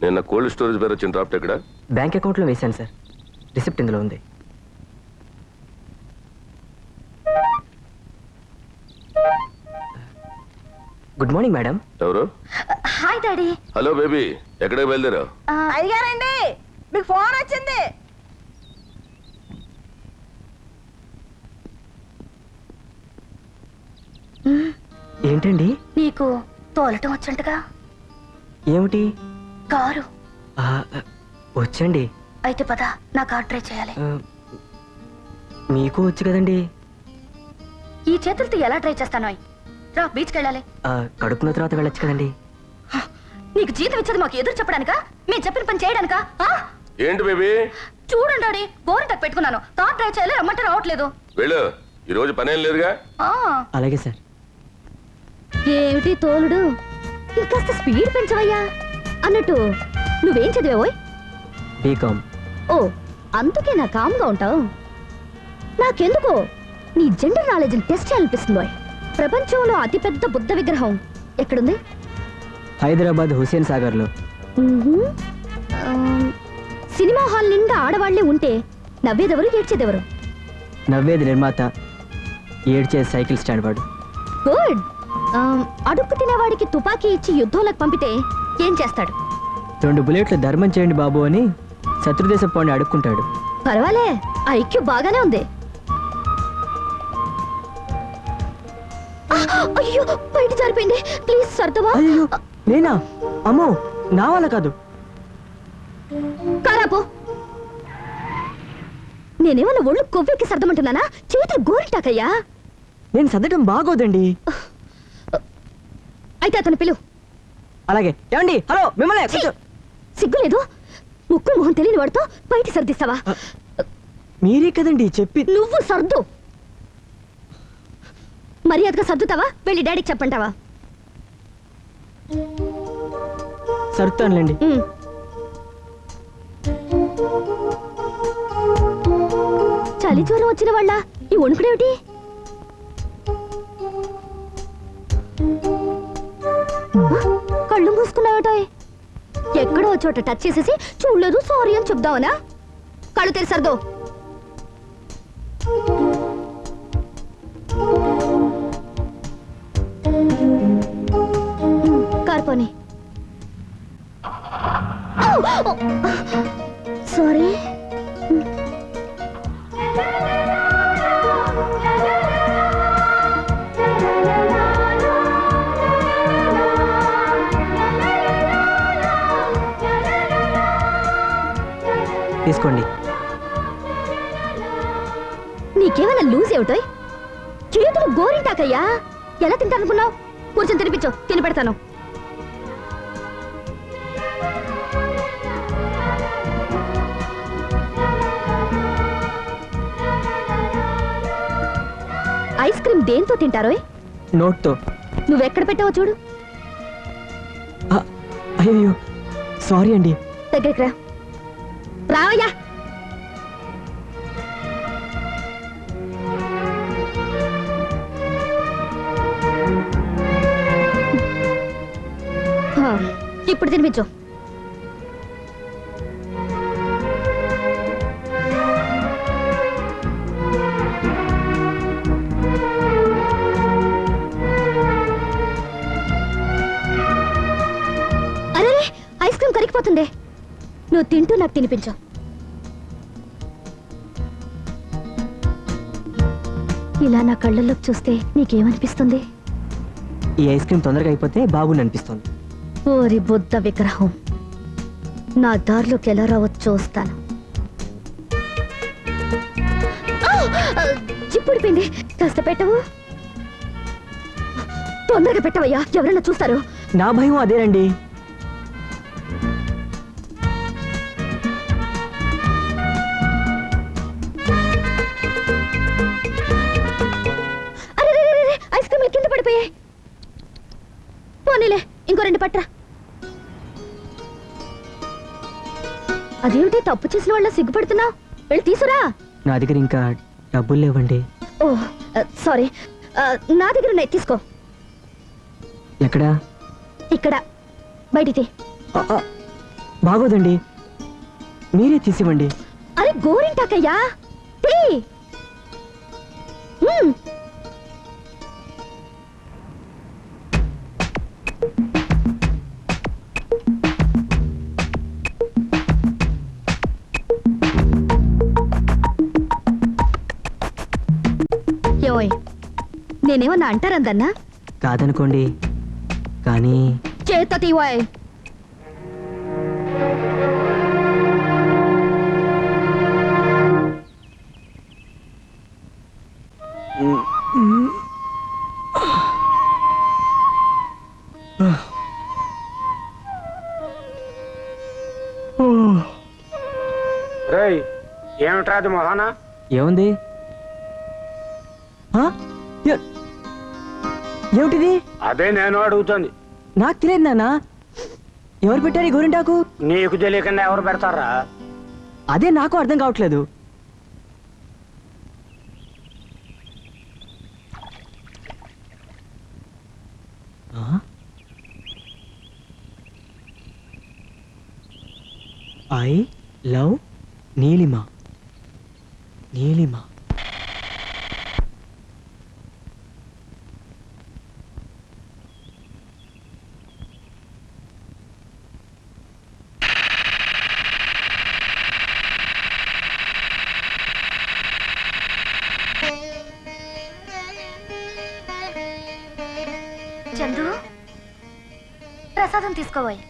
నిన్న cold storage పేరు వచ్చిన డ్రాఫ్ట్ ఎక్కడ? బ్యాంక్ అకౌంట్లో వేశాను సార్. రిసిప్ట్ ఇందులో ఉంది. Good morning madam. ఎవరు? Hi daddy. హలో బేబీ, ఎక్కడికి బయలుదేరావు? అయ్యారండి, మీకు ఫోన్ వచ్చింది. ఏంటండి? నీకు తోలటం వచ్చంటగా? ఏమిటి? కారు. వచ్చండి. అయితే పద, నా కార్ ట్రై చేయాలి. మీకు వచ్చు కదండి. ఈ చేతులతో ఎలా ట్రై చేస్తానో. రా, బీచ్కి వెళ్ళాలి. కడుపున తర్వాత వెళ్ళొచ్చు కదండి. నీకు జీతం ఇచ్చేది మాకు ఎదురు చెప్పడానికా, మేము చెప్పిన పని చేయడానికా? ఏంటి బేబీ? చూడండి డాడీ, గోరింటకు పెట్టుకున్నాను. కార్ ట్రై చేయాలి, రమ్మంటే రావట్లేదు. వెళ్ళు, ఈ రోజు పనేం లేదుగా. అలాగే సార్. ఏమిటి తోలుడు, ఇంకాస్త స్పీడ్ పెంచవయ్యా. అన్నట్టు నువ్వేం చదివావోయ్? బీకామ్. ఓ, అందుకే నా కామ్గా ఉంటావు. నాకెందుకో నీ జనరల్ నాలెడ్జ్ టెస్ట్ చేయాలనిపిస్తుంది. ప్రపంచంలో అతిపెద్ద బుద్ధ విగ్రహం ఎక్కడుంది? హైదరాబాద్ హుస్సేన్ సాగర్ లో. సినిమా హాల్ నిండా ఆడవాళ్లే ఉంటే నవ్వేదెవరు, ఏడ్చేదెవరు? నవ్వేది నిర్మాత, ఏడ్చేది సైకిల్ స్టాండ్ వాడు. గుడ్. అడుక్కు తినేవాడికి తుపాకీ ఇచ్చి యుద్ధంలోకి పంపితే ఏం చేస్తాడు? 2 బుల్లెట్లు ధర్మం చేయండి బాబు అని శత్రుదేశం పోండి అడుక్కుంటాడు. పర్వాలే, ఐక్యూ బాగానే ఉంది. అయ్యో, బయట జారిపోయింది. ప్లీజ్ సర్దువా. అయ్యో, నేనా? అమ్మో, నా వల్ల కాదు. కారాపో. నేనేమన్నా ఒళ్ళు కొవ్వెక్కి సర్దమంటున్నానా? చేతులు గోరిటాకయ్యా. నేను సర్దటం బాగోదండి. అయితే అతను పిలువు. అలాగే. ఏమండి? హలో, మిమ్మల్ని. సిగ్గులేదు? ముక్కు మొహం తెలియని వాడితో బయట సర్దిస్తావా? మీరే కదండి చెప్పి. నువ్వు సర్దు. మర్యాదగా సర్దుతావా, వెళ్ళి డాడీకి చెప్పంటావా? సర్దుతానులేండి. చలి జ్వరం వచ్చిన వాళ్ళ ఈ వణుకుడేమిటి? కళ్ళు మూసుకున్నావేటో. ఎక్కడో చోట టచ్ చేసేసి చూడలేదు సారీ అని చెప్దావనా? కళ్ళు తెరిసర్దో. కార్పోని. సారీ. తీసుకోండి. నీకేమైనా లూజ్ ఏమిటోయ్? చేతులు గోరింటాకయ్యా. ఎలా తింటానుకున్నావు? కూర్చొని తినిపించు, తిని పెడతాను. ఐస్ క్రీమ్ దేంతో తింటారోయ్? నోట్తో. నువ్వెక్కడ పెట్టావో చూడు. అయ్యో, సారీ అండి. దగ్గరికి రా. రావయ్యా. ఇప్పుడు తినిపించు. అరే, ఐస్ క్రీమ్ కరిగిపోతుంది. నువ్వు తింటూ నాకు తినిపించు. ఇలా నా కళ్ళల్లోకి చూస్తే నీకేమనిపిస్తుంది? ఈ ఐస్ క్రీమ్ తొందరగా అయిపోతే బాగుంది అనిపిస్తుంది. ఓరి బుద్ధ విగ్రహం, నా దారిలోకి ఎలా రావచ్చో చూస్తాను. చిప్పుడిపోయింది, కాస్త పెట్టవు. తొందరగా పెట్టవయ్యా, ఎవరైనా చూస్తారు. నా భయం అదేనండి. ఐస్ క్రీమ్ కింద పడిపోయాయి. పోనీలే, ఇంకో 2 పట్రా. అదేమిటి తప్పు చేసిన వాళ్ళ సిగ్గుపడుతున్నావు? వెళ్ళి తీసురా. నా దగ్గర ఇంకా డబ్బులు లేవండి. ఓ సారీ, నా దగ్గర ఉన్నాయి, తీసుకో. ఎక్కడా? ఇక్కడ బయటికి. బాగోదండి, మీరే తీసివ్వండి. అరే గోరింటాకయ్యా, తీ. మ్మ్. ఏమోయ్, నేనేమన్నా అంటారందన్నా? కాదనుకోండి, కానీ చేత తీవాయ్. రేయ్, ఏమిట్రా అది మొహాన? ఏముంది? ఆ? ఏమిటిది? అదే నేను అడుగుతుంది. నాకు తెలియదు నాన్న. ఎవరు పెట్టారు ఈ గోరింటాకు? నీకు తెలియకుండా ఎవరు పెడతారా? అదే నాకు అర్థం కావట్లేదు. I love Neelima. నీలిమ. చందు, ప్రసాదం తీసుకోవాయి.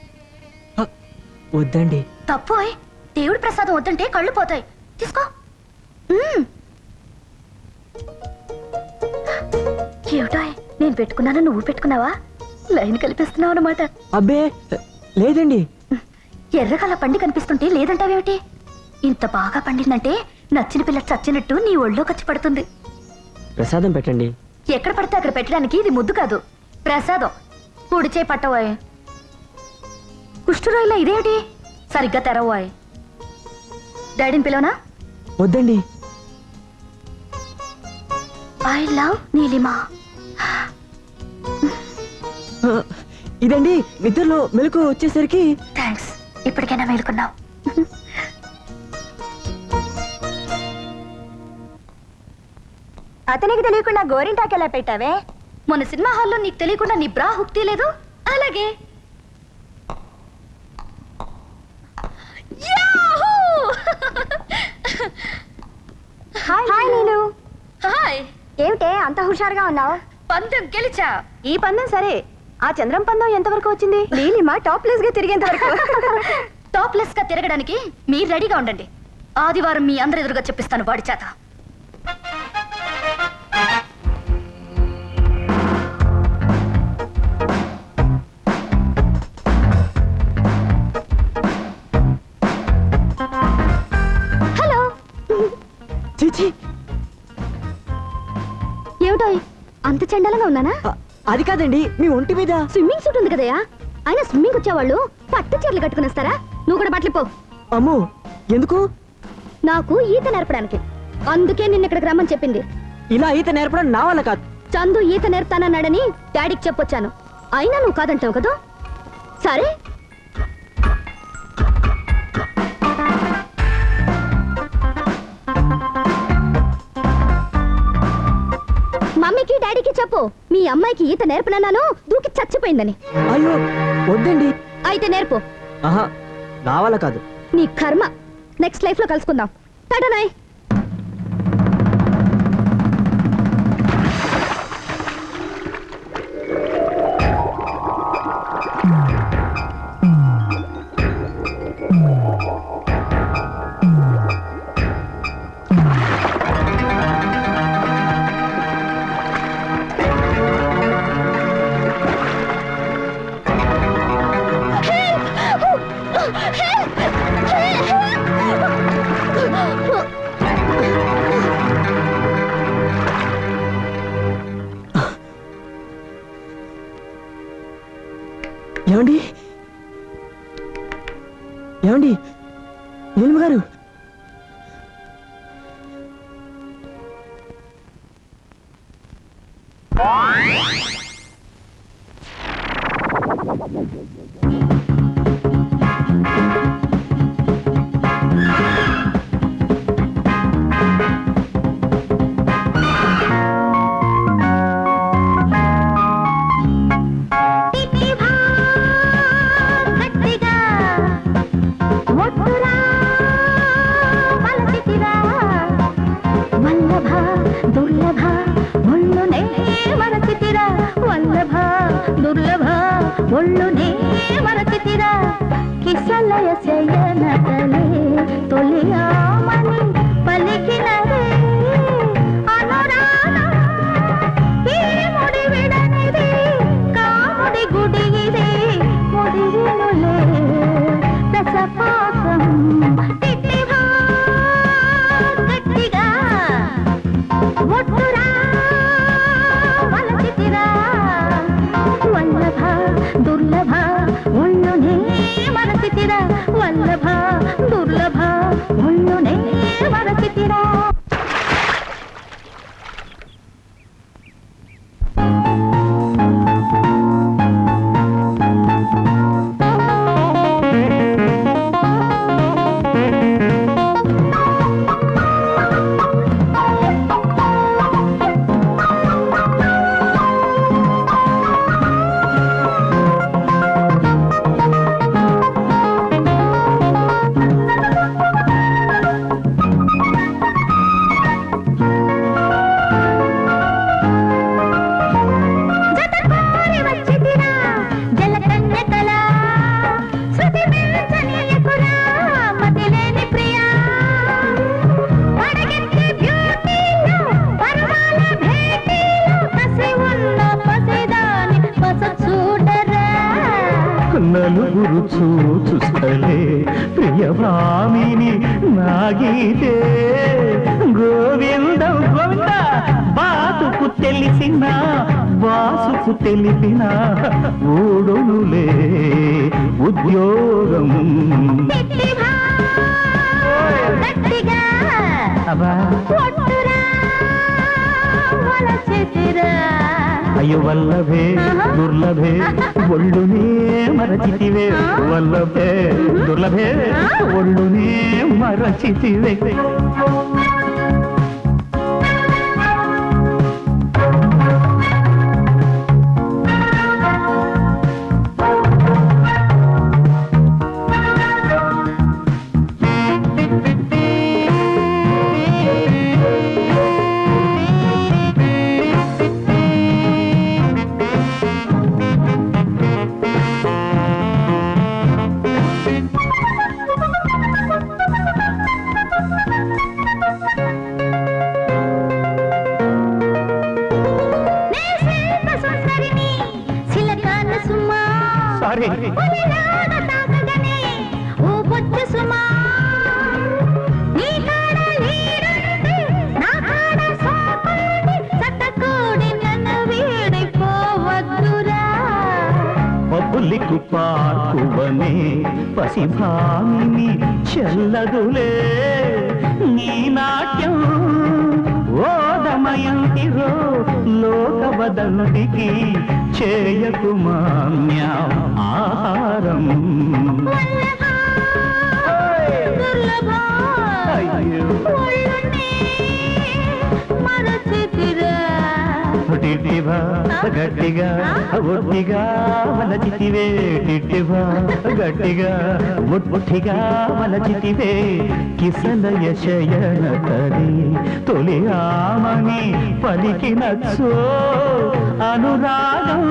వద్దండి. తప్పోయ్, దేవుడి ప్రసాదం వద్దంటే కళ్ళు పోతాయి. తీసుకో. ఏమిటాయ్, నేను పెట్టుకున్నాను, నువ్వు పెట్టుకున్నావా? లైన్ కలిపిస్తున్నావు అన్నమాట. అబ్బే లేదండి. ఎర్రగల పండి కనిపిస్తుంటే లేదంటావేమిటి? ఇంత బాగా పండిందంటే నచ్చిన పిల్ల చచ్చినట్టు నీ ఒళ్ళోకి వచ్చి పడుతుంది. ప్రసాదం పెట్టండి. ఎక్కడ పడితే అక్కడ పెట్టడానికి ఇది ముద్దు కాదు, ప్రసాదం. కుడిచే పట్టవాయ్. కుష్ఠరోగిలా ఇదేమిటి? సరిగ్గా తెరవాయ్. డాడీని పిలవనా? వద్దండి. I love Neelima. ఇదండి, నిద్రలో మెలకు వచ్చేసరికి. థ్యాంక్స్, ఇప్పటికైనా మేలుకున్నావు. అతనికి తెలియకుండా గోరింటాకు ఎలా పెట్టావే? మొన్న సినిమా హాల్లో నీకు తెలియకుండా నీ బ్రా హుక్ తీయలేదు? అలాగే. హాయ్ నీలు. హాయ్. ఏమిటే అంత హుషారుగా ఉన్నావు? పందెం గెలిచా. ఈ పందెం సరే, ఆ చంద్రం పందెం ఎంతవరకు వచ్చింది? నీలిమ టాప్లెస్ గా తిరిగేంత వరకు. టాప్లెస్ గా తిరగడానికి మీరు రెడీగా ఉండండి. ఆదివారం మీ అందరి ఎదురుగా చెప్పిస్తాను వాడి చేత. హలో. చీచి, ఏమిటో అంత చండాలంగా ఉన్నానా? అది కాదండి, మీ ఒంటి మీద స్విమ్మింగ్ సూట్ ఉంది కదయా. అయినా స్విమ్మింగ్ వచ్చేవాళ్ళు పట్టు చీరలు కట్టుకుని వస్తారా? నువ్వు కూడా బట్టలు పో. అమ్మో, ఎందుకు? నాకు ఈత నేర్పడానికి. అందుకే నిన్న ఇక్కడికి రమ్మని చెప్పింది. ఇలా ఈత నేర్పడం నా వల్ల కాదు. చందు ఈత నేర్పుతానన్నాడని డాడీకి చెప్పొచ్చాను. అయినా నువ్వు కాదంటావు కదా. సరే, మమ్మీకి డాడీకి చెప్పు, మీ అమ్మాయికి ఈత నేర్పనన్నాను, దూకి చచ్చిపోయిందని. అయ్యో వద్దండి. అయితే నేర్పు. ఆహా, నా వల్ల కాదు. నీ కర్మ. నెక్స్ట్ లైఫ్ లో కలుసుకుందాం. టాటానాయ్. ఏమండి, ఏమండి, నీలిమ గారు. ఒళ్ళునే మరచితిరా కిసలయ శయనతలే తొలియామని పలికినదే అనురాగం ఈ ముడి విడనిది కాముడి గుడి ఇది ముడివినులే రసపాకం తిట్టివా గట్టిగా ఒట్టురా వలచితిరా వల్లభ దుర్లభ ఒళ్ళునే మరచితిరా వల్లభ దుర్లభ ఒళ్ళునే మరచితిరా నలుగురు చూచుస్తలే ప్రియభామిని నాగీతే గోవిందం గోవింద బాతుకు తెలిసిన బాసుకు తెలిపిన ఊడునులే ఉద్యోగం అయ్యో వల్లభే దుర్లభే ఒళ్ళునే మరచితివే వల్లభే దుర్లభే ఒళ్ళునే మరచితివే పబ్బులికు పార్కువనే పసిభామిని చెల్లదులే నీ నాట్యం ఓదమయంతిరో లోకవదంతికి చేయకు మాన్యా ఆహారం అయ్యో టిట్టివా గట్టిగా ఒట్టిగా వలచితివే టిట్టివా గట్టిగా ఒట్టిగా వలచితివే కిసలయ శయనతలి తొలి ఆమని పలికినచ్చో అనురాగం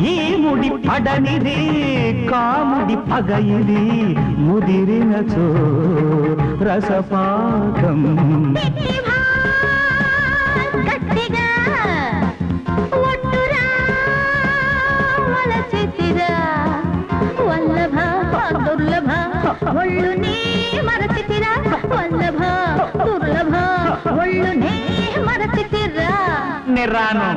ఈ ముడి పడనిది కాముడి పగ ఇది ముదిరినచో రసపాకం గట్టిగా ఒట్టురా వలచితిరా వల్లభ దుర్లభ ఒళ్ళునే మరచితిరా వల్లభ దుర్లభ ఒళ్ళునే మరచితిరా నిరాను